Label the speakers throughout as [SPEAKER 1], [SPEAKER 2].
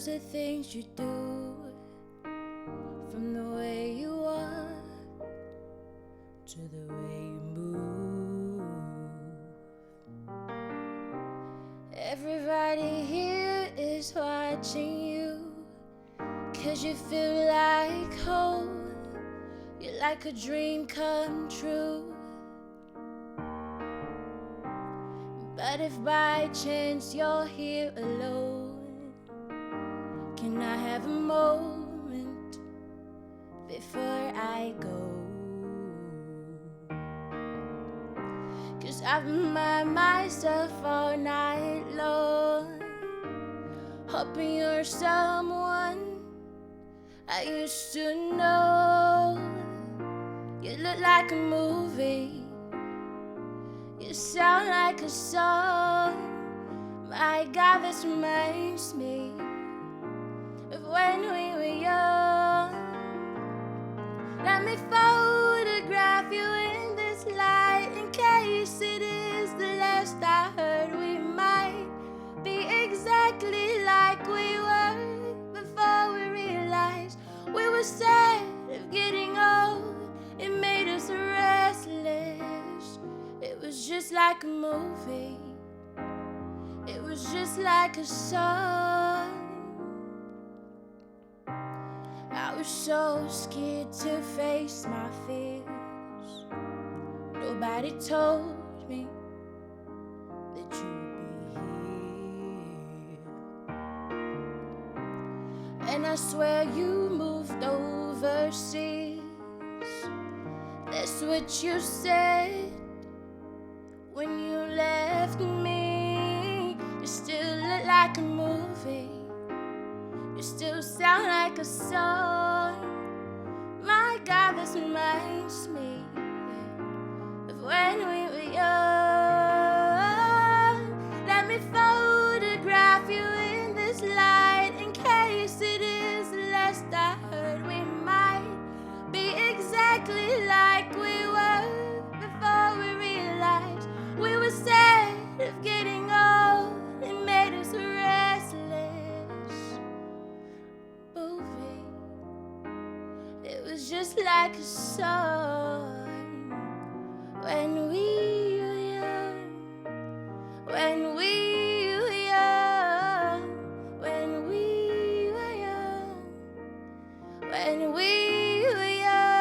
[SPEAKER 1] loves the things you do, from the way you walk to the way you move. Everybody here is watching you, 'cause you feel like home. You're like a dream come true. But if by chance you're here alone, can I have a moment before I go? 'Cause I've been by myself all night long, hoping you're someone I used to know. You look like a movie, you sound like a song. My God, this reminds me of when we were young. Let me photograph you in this light, in case it is the last I heard. We might be exactly like we were before we realized we were sad of getting old. It made us restless. It was just like a movie, it was just like a song. I was so scared to face my fears. Nobody told me that you'd be here. And I swear you moved overseas. That's what you said when you left me. You still look like a movie, you still sound like a song. My God, this reminds me of when we were young. Let me photograph you in this light, in case it is the last I heard. We might be exactly like we were before we realized we were sad of getting old. It made us restless. Movie, it was just like a song. When we were young, when we were young, when we were young, when we were young.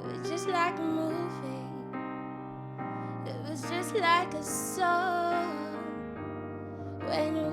[SPEAKER 1] It was just like a movie, it was just like a song. When